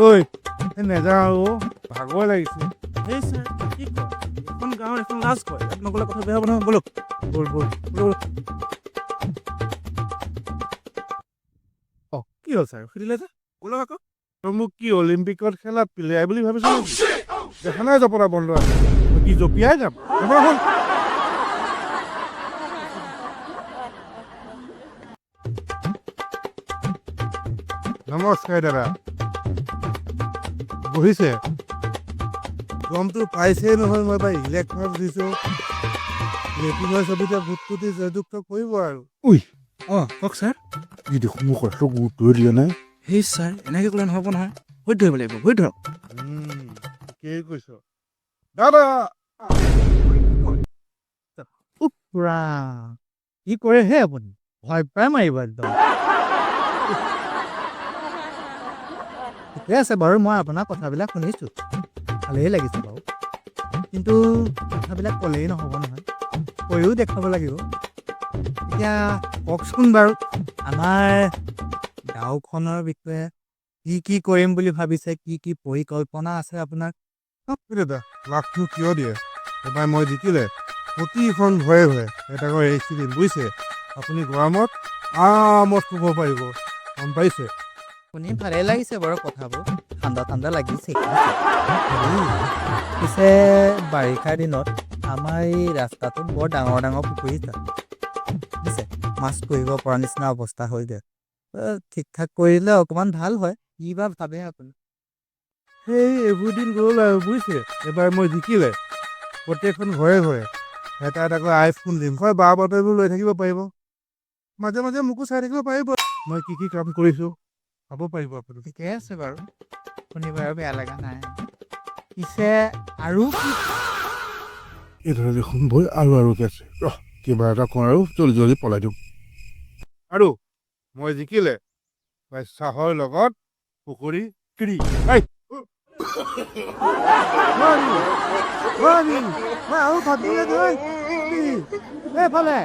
ঐ নেযাওঁ ভাগৰ লাগিছে এই ছাৰ কি কয় এখন গাঁৱৰ এখন লাজ কয় ইয়াত নগ'লে কথা বেয়া হ'ব নহয় ব'লক ব'ল ব'ল ব'লক কি হ'ল ছাৰ সুধিলে যে ব'লক আকৌ তই মোক কি অলিম্পিকত খেলা প্লেয়াৰ বুলি ভাবিছ নেকি? দেখা নাই জপনা বন্ধ আছে মই কি জঁপিয়াই যাম এবাৰ হ'ল নমস্কাৰ দাদা বহিছে গমটো পাইছেই নহয় মই এবাৰ ইলেকশ্যনত দিছোঁ লেটিনৰ ছবিতে ভোট পুতি জয়যুক্ত কৰিব আৰু অঁ কওক ছাৰ কি দেখোন মোক কথাটো গুৰুত্বই দিয়া নাই সেই ছাৰ এনেকৈ ক'লে নহ'ব নহয় ভৰিত ধৰিব লাগিব ভৰিত ধৰক ঠিকেই কৈছ দাদা পুৰা কি কৰে হে আপুনি ভয় পাই মাৰিব একদম ঠিকে আছে বাৰু মই আপোনাৰ কথাবিলাক শুনিছোঁ ভালেই লাগিছে বাৰু কিন্তু কথাবিলাক ক'লেই নহ'ব নহয় কৈও দেখাব লাগিব এতিয়া কওকচোন বাৰু আমাৰ গাঁওখনৰ বিষয়ে কি কৰিম বুলি ভাবিছে কি পৰিকল্পনা আছে আপোনাৰ দাদা লাভটো কিয় দিয়ে এবাৰ মই জিকিলে প্ৰতিখন ঘৰে ঘৰে এটাকৈ ৰেচি দিম বুজিছে আপুনি গৰমত আৰামত শুব পাৰিব গম পাইছে শুনি ভালেই লাগিছে বাৰু কথাবোৰ ঠাণ্ডা ঠাণ্ডা লাগিছে পিছে বাৰিষাৰ দিনত আমাৰ এই ৰাস্তাটোত বৰ ডাঙৰ ডাঙৰ পুখুৰী আছে বুজিছে মাছ পুহিব পৰা নিচিনা অৱস্থা হৈ যায় ঠিক ঠাক কৰিলে অকণমান ভাল হয় কি বা ভাবে আপুনি সেই এইবোৰ দিন গ'ল আৰু বুজিছে এবাৰ মই জিকিলে প্ৰত্যেকখন ঘৰে ঘৰে এটা এটাকৈ আইফোন দিম হয় বাৰ বটলবোৰ লৈ থাকিব পাৰিব মাজে মাজে মোকো চাই থাকিব পাৰিব মই কি কাম কৰিছোঁ চাব পাৰিব আপুনি ঠিকে আছে বাৰু শুনি বাৰু বেয়া লগা নাই পিছে আৰু এইদৰে দেখোন বৈ আৰু আছে ৰহ কিবা এটা কওঁ আৰু জলদি জলদি পলাই দিওঁ আৰু মই জিকিলে চাহৰ লগত পুখুৰী কিৰি মই আৰু ভাবিলে এইফালে